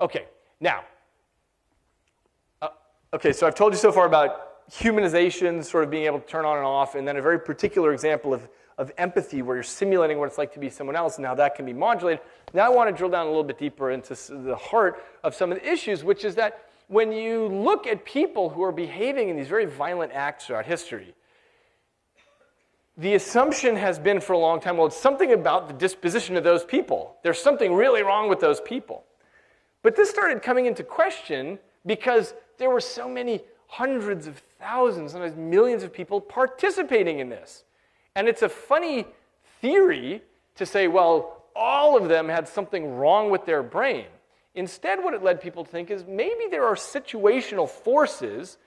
Okay, now, okay, so I've told you so far about humanization, sort of being able to turn on and off, and then a very particular example of empathy where you're simulating what it's like to be someone else and how that can be modulated. Now I want to drill down a little bit deeper into the heart of some of the issues, which is that when you look at people who are behaving in these very violent acts throughout history, the assumption has been for a long time, well, it's something about the disposition of those people. There's something really wrong with those people. But this started coming into question because there were so many hundreds of thousands, sometimes millions of people participating in this. And it's a funny theory to say, well, all of them had something wrong with their brain. Instead, what it led people to think is maybe there are situational forces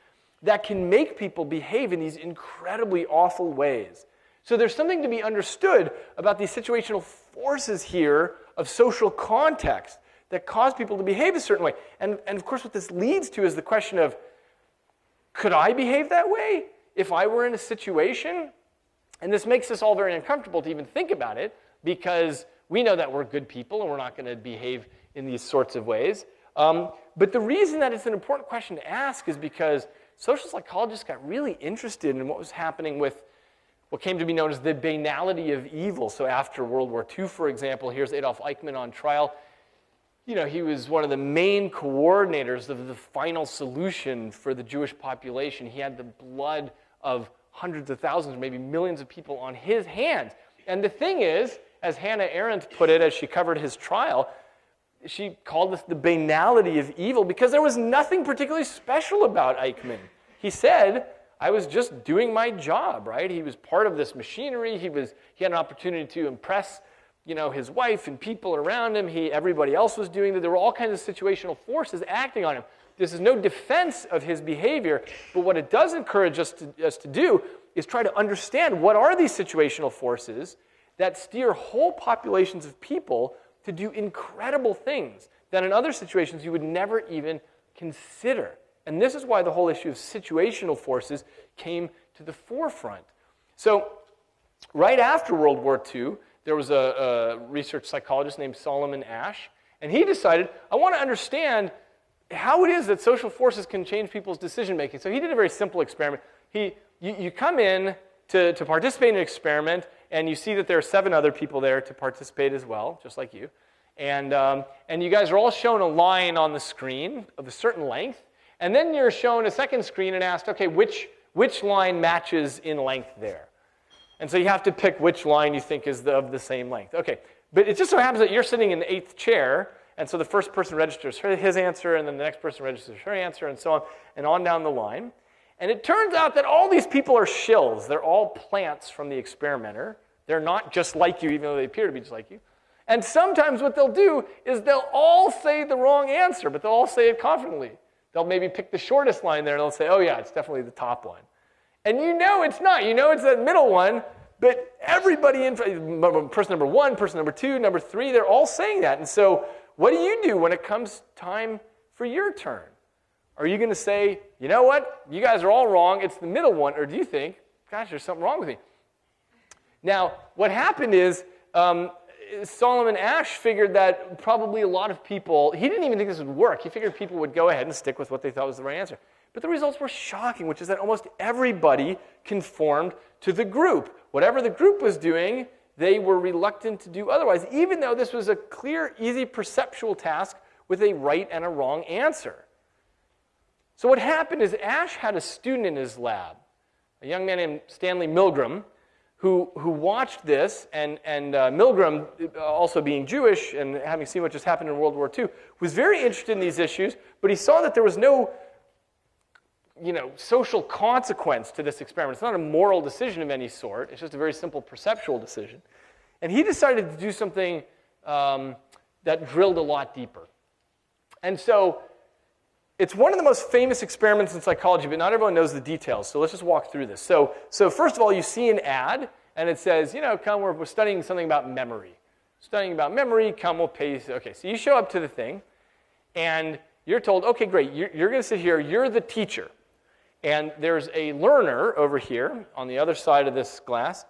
that can make people behave in these incredibly awful ways. So there's something to be understood about these situational forces here of social context that cause people to behave a certain way. And of course, what this leads to is the question of, could I behave that way if I were in a situation? And this makes us all very uncomfortable to even think about it, because we know that we're good people and we're not going to behave in these sorts of ways. But the reason that it's an important question to ask is because social psychologists got really interested in what was happening with what came to be known as the banality of evil. So after World War II, for example, here's Adolf Eichmann on trial. You know, he was one of the main coordinators of the final solution for the Jewish population. He had the blood of hundreds of thousands, maybe millions of people on his hands. And the thing is, as Hannah Arendt put it as she covered his trial, she called this the banality of evil because there was nothing particularly special about Eichmann. He said, I was just doing my job, right? He was part of this machinery. He had an opportunity to impress, you know, his wife and people around him. Everybody else was doing that. There were all kinds of situational forces acting on him. This is no defense of his behavior, but what it does encourage us to do is try to understand what are these situational forces that steer whole populations of people to do incredible things that in other situations you would never even consider. And this is why the whole issue of situational forces came to the forefront. So right after World War II, there was a research psychologist named Solomon Asch, and he decided, I want to understand how it is that social forces can change people's decision-making. So he did a very simple experiment. You come in to participate in an experiment, and you see that there are 7 other people there to participate as well, just like you. And you guys are all shown a line on the screen of a certain length, and then you're shown a second screen and asked, okay, which line matches in length there? And so you have to pick which line you think is of the same length. Okay, but it just so happens that you're sitting in the 8th chair, and so the first person registers his answer, and then the next person registers her answer, and so on down the line. And it turns out that all these people are shills. They're all plants from the experimenter. They're not just like you, even though they appear to be just like you. And sometimes what they'll do is they'll all say the wrong answer, but they'll all say it confidently. They'll maybe pick the shortest line there, and they'll say, oh yeah, it's definitely the top one. And you know it's not. You know it's that middle one, but everybody in person number 1, person number 2, number 3, they're all saying that. And so what do when it comes time for your turn? Are you going to say, you know what, you guys are all wrong, it's the middle one, or do you think, gosh, there's something wrong with me? Now, what happened is Solomon Asch figured that probably a lot of people, he didn't even think this would work. He figured people would go ahead and stick with what they thought was the right answer. But the results were shocking, which is that almost everybody conformed to the group. Whatever the group was doing, they were reluctant to do otherwise, even though this was a clear, easy perceptual task with a right and a wrong answer. So what happened is Asch had a student in his lab, a young man named Stanley Milgram, who watched this, and Milgram, also being Jewish and having seen what just happened in World War II, was very interested in these issues, but he saw that there was no social consequence to this experiment. It's not a moral decision of any sort. It's just a very simple perceptual decision. And he decided to do something that drilled a lot deeper. And so it's one of the most famous experiments in psychology, but not everyone knows the details. So let's just walk through this. So first of all, you see an ad, and it says, come, we're studying something about memory. Studying about memory, come, we'll pay you. Okay, so you show up to the thing, and you're told, okay, great, you're going to sit here, you're the teacher. And there's a learner over here on the other side of this glass,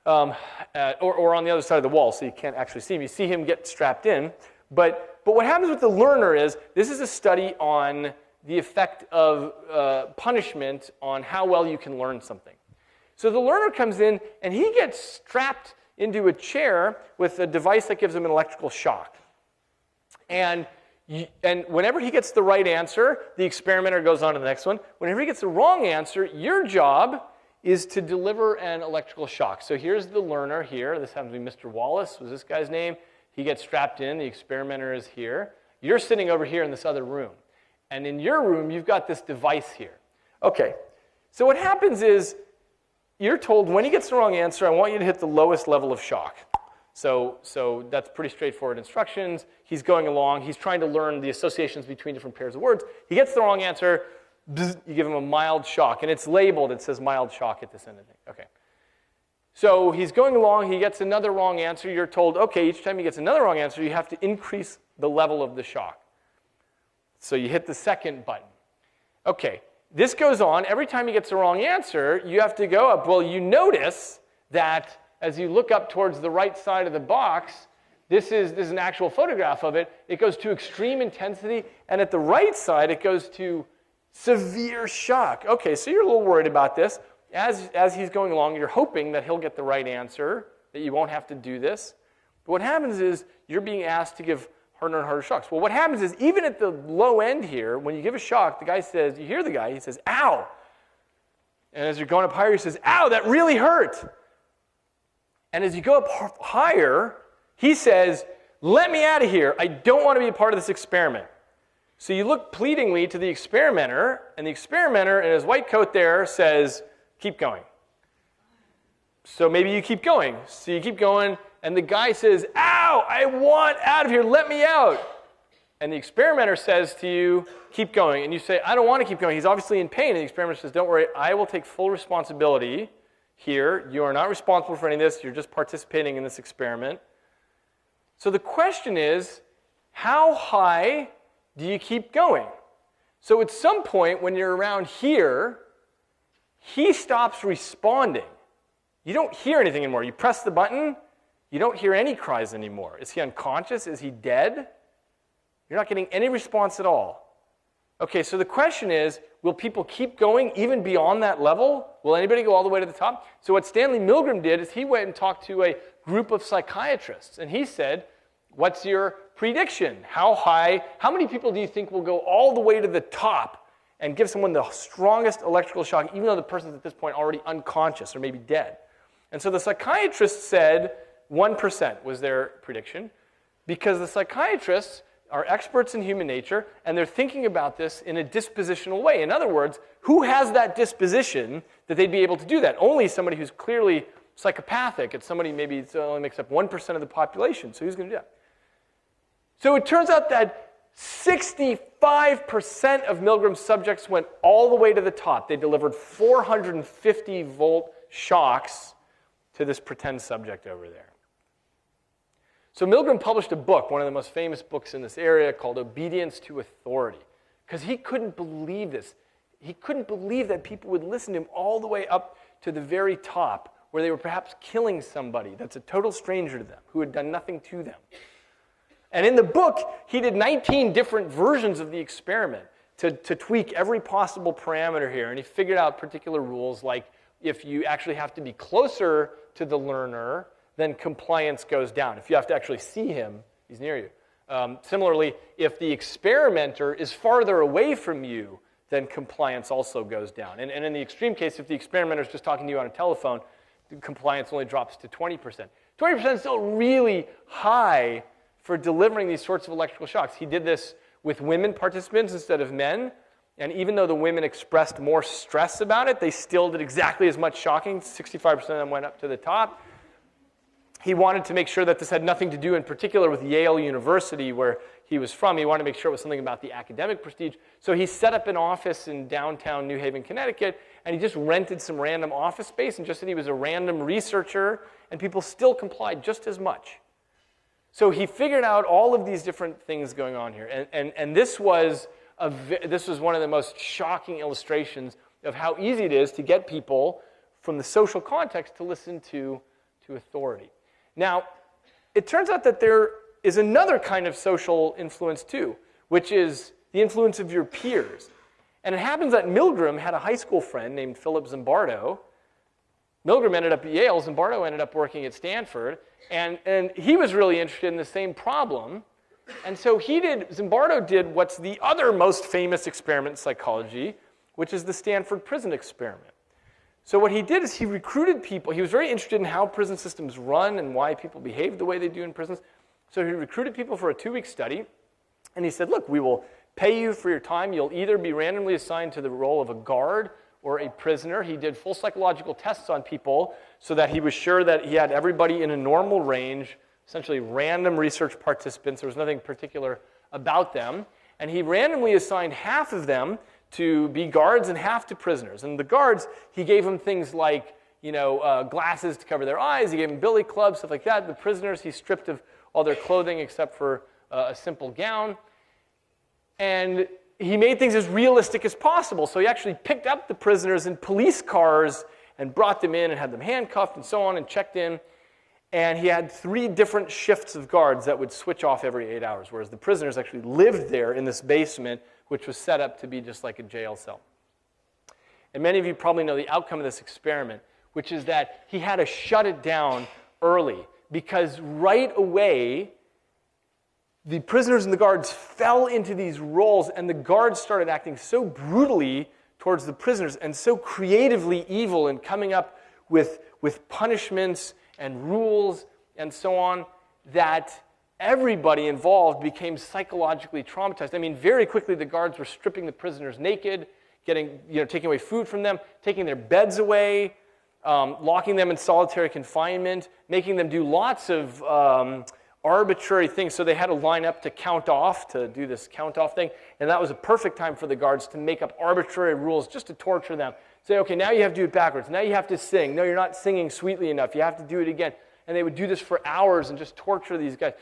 or on the other side of the wall, so you can't actually see him. You see him get strapped in, but But what happens with the learner is, this is a study on the effect of punishment on how well you can learn something. So the learner comes in, and he gets strapped into a chair with a device that gives him an electrical shock. And whenever he gets the right answer, the experimenter goes on to the next one. Whenever he gets the wrong answer, your job is to deliver an electrical shock. So here's the learner here. This happens to be Mr. Wallace, was this guy's name. He gets strapped in. The experimenter is here. You're sitting over here in this other room. And in your room, you've got this device here. Okay, so what happens is you're told when he gets the wrong answer, I want you to hit the lowest level of shock. So that's pretty straightforward instructions. He's going along. He's trying to learn the associations between different pairs of words. He gets the wrong answer. Bzz, you give him a mild shock. And it's labeled. It says mild shock at this end of the thing. Okay. So he's going along. He gets another wrong answer. You're told, okay, each time he gets another wrong answer, you have to increase the level of the shock. So you hit the second button. Okay. This goes on. Every time he gets the wrong answer, you have to go up. Well, you notice that as you look up towards the right side of the box, this is an actual photograph of it. It goes to extreme intensity, and at the right side, it goes to severe shock. Okay, so you're a little worried about this. As he's going along, you're hoping that he'll get the right answer, that you won't have to do this. But what happens is you're being asked to give harder and harder shocks. Well, what happens is even at the low end here, when you give a shock, the guy says, you hear the guy, he says, ow. And as you're going up higher, he says, ow, that really hurt. And as you go up higher, he says, let me out of here. I don't want to be a part of this experiment. So you look pleadingly to the experimenter, and the experimenter in his white coat there says, keep going. So maybe you keep going. So you keep going, and the guy says, ow, I want out of here. Let me out. And the experimenter says to you, keep going. And you say, I don't want to keep going. He's obviously in pain. And the experimenter says, don't worry, I will take full responsibility here. You are not responsible for any of this. You're just participating in this experiment. So the question is, how high do you keep going? So at some point when you're around here, he stops responding. You don't hear anything anymore. You press the button, you don't hear any cries anymore. Is he unconscious? Is he dead? You're not getting any response at all. Okay, so the question is, will people keep going even beyond that level? Will anybody go all the way to the top? So what Stanley Milgram did is he went and talked to a group of psychiatrists, and he said, what's your prediction? How many people do you think will go all the way to the top and give someone the strongest electrical shock, even though the person's at this point already unconscious or maybe dead? And so the psychiatrists said 1% was their prediction, because the psychiatrists are experts in human nature, and they're thinking about this in a dispositional way. In other words, who has that disposition that they'd be able to do that? Only somebody who's clearly psychopathic. It's somebody maybe it only makes up 1% of the population, so who's going to do that? So it turns out that 65% of Milgram's subjects went all the way to the top. They delivered 450-volt shocks to this pretend subject over there. So Milgram published a book, one of the most famous books in this area, called Obedience to Authority, because he couldn't believe this. He couldn't believe that people would listen to him all the way up to the very top, where they were perhaps killing somebody that's a total stranger to them, who had done nothing to them. And in the book, he did 19 different versions of the experiment to tweak every possible parameter here, and he figured out particular rules, like if you actually have to be closer to the learner, then compliance goes down. If you have to actually see him, he's near you. Similarly, if the experimenter is farther away from you, then compliance also goes down. And in the extreme case, if the experimenter is just talking to you on a telephone, the compliance only drops to 20%. 20% is still really high for delivering these sorts of electrical shocks. He did this with women participants instead of men, and even though the women expressed more stress about it, they still did exactly as much shocking. 65% of them went up to the top. He wanted to make sure that this had nothing to do in particular with Yale University, where he was from. He wanted to make sure it was something about the academic prestige. So he set up an office in downtown New Haven, Connecticut, and he just rented some random office space and just said he was a random researcher, and people still complied just as much. So he figured out all of these different things going on here. And this was one of the most shocking illustrations of how easy it is to get people from the social context to listen to authority. Now, it turns out that there is another kind of social influence too, which is the influence of your peers. And it happens that Milgram had a high school friend named Philip Zimbardo. Milgram ended up at Yale, Zimbardo ended up working at Stanford, and he was really interested in the same problem. And so Zimbardo did what's the other most famous experiment in psychology, which is the Stanford prison experiment. So what he did is he recruited people. He was very interested in how prison systems run and why people behave the way they do in prisons. So he recruited people for a 2-week study, and he said, look, we will pay you for your time. You'll either be randomly assigned to the role of a guard or a prisoner. He did full psychological tests on people so that he was sure that he had everybody in a normal range, essentially random research participants. There was nothing particular about them. And he randomly assigned half of them to be guards and half to prisoners. And the guards, he gave them things like glasses to cover their eyes. He gave them billy clubs, stuff like that. The prisoners, he stripped of all their clothing except for a simple gown. And he made things as realistic as possible. So he actually picked up the prisoners in police cars and brought them in and had them handcuffed and so on and checked in. And he had 3 different shifts of guards that would switch off every 8 hours, whereas the prisoners actually lived there in this basement, which was set up to be just like a jail cell. And many of you probably know the outcome of this experiment, which is that he had to shut it down early because right away, the prisoners and the guards fell into these roles, and the guards started acting so brutally towards the prisoners and so creatively evil in coming up with punishments and rules and so on that everybody involved became psychologically traumatized. I mean, very quickly the guards were stripping the prisoners naked, taking away food from them, taking their beds away, locking them in solitary confinement, making them do lots of arbitrary things. So they had to line up to count off, to do this count-off thing. And that was a perfect time for the guards to make up arbitrary rules just to torture them. Say, okay, now you have to do it backwards. Now you have to sing. No, you're not singing sweetly enough. You have to do it again. And they would do this for hours and just torture these guys.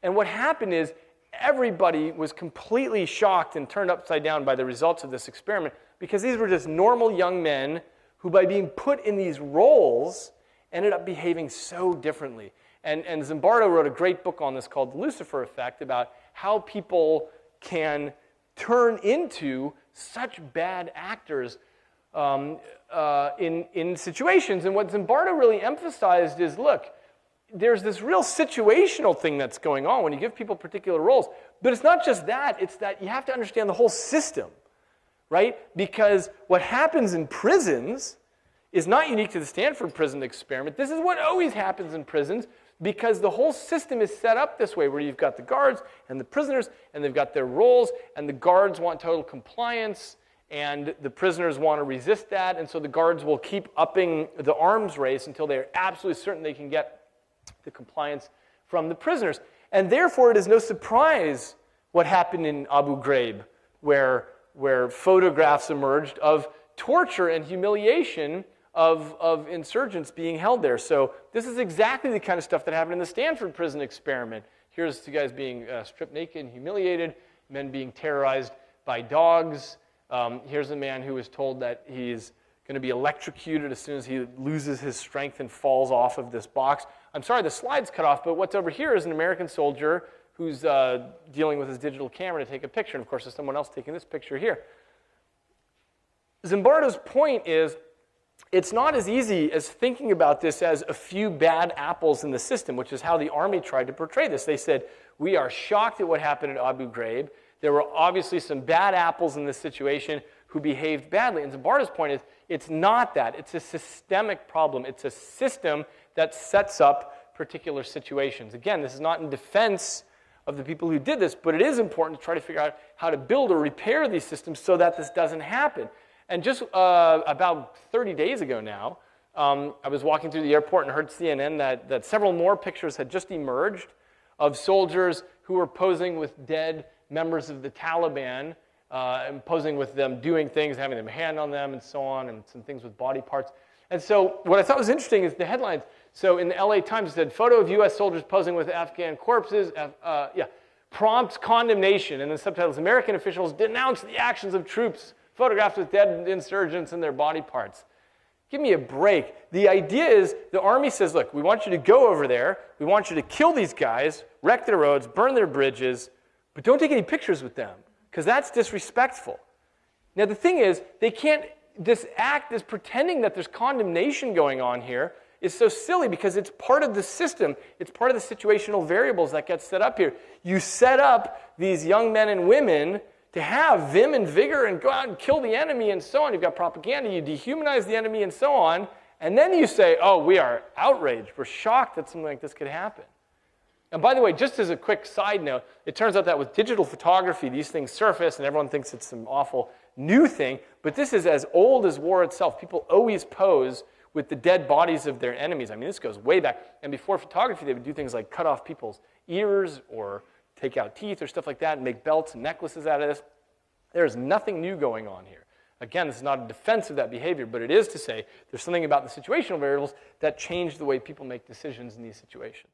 And what happened is everybody was completely shocked and turned upside down by the results of this experiment because these were just normal young men who, by being put in these roles, ended up behaving so differently. And Zimbardo wrote a great book on this called The Lucifer Effect about how people can turn into such bad actors in situations. And what Zimbardo really emphasized is, look, there's this real situational thing that's going on when you give people particular roles. But it's not just that. It's that you have to understand the whole system, right? Because what happens in prisons is not unique to the Stanford prison experiment. This is what always happens in prisons because the whole system is set up this way where you've got the guards and the prisoners and they've got their roles and the guards want total compliance and the prisoners want to resist that, and so the guards will keep upping the arms race until they're absolutely certain they can get the compliance from the prisoners. And therefore, it is no surprise what happened in Abu Ghraib, where photographs emerged of torture and humiliation of insurgents being held there. So this is exactly the kind of stuff that happened in the Stanford prison experiment. Here's two guys being stripped naked and humiliated, men being terrorized by dogs. Here's a man who was told that he's going to be electrocuted as soon as he loses his strength and falls off of this box. I'm sorry, the slide's cut off, but what's over here is an American soldier who's dealing with his digital camera to take a picture. And of course, there's someone else taking this picture here. Zimbardo's point is, it's not as easy as thinking about this as a few bad apples in the system, which is how the army tried to portray this. They said, we are shocked at what happened at Abu Ghraib. There were obviously some bad apples in this situation who behaved badly. And Zimbardo's point is, it's not that. It's a systemic problem. It's a system that sets up particular situations. Again, this is not in defense of the people who did this, but it is important to try to figure out how to build or repair these systems so that this doesn't happen. And just about 30 days ago now, I was walking through the airport and heard CNN that several more pictures had just emerged of soldiers who were posing with dead members of the Taliban, and posing with them doing things, having them hand on them and so on, and some things with body parts. And so what I thought was interesting is the headlines. So in the LA Times it said, photo of U.S. soldiers posing with Afghan corpses, prompts condemnation. And the subtitles, American officials denounce the actions of troops photographed with dead insurgents and their body parts. Give me a break. The idea is the army says, look, we want you to go over there. We want you to kill these guys, wreck their roads, burn their bridges, but don't take any pictures with them because that's disrespectful. Now, the thing is, they can't, this act, this pretending that there's condemnation going on here is so silly because it's part of the system. It's part of the situational variables that get set up here. You set up these young men and women to have vim and vigor and go out and kill the enemy and so on. You've got propaganda. You dehumanize the enemy and so on. And then you say, oh, we are outraged. We're shocked that something like this could happen. And by the way, just as a quick side note, it turns out that with digital photography, these things surface and everyone thinks it's some awful new thing. But this is as old as war itself. People always pose with the dead bodies of their enemies. I mean, this goes way back. And before photography, they would do things like cut off people's ears or take out teeth or stuff like that and make belts and necklaces out of this. There's nothing new going on here. Again, this is not a defense of that behavior, but it is to say there's something about the situational variables that change the way people make decisions in these situations.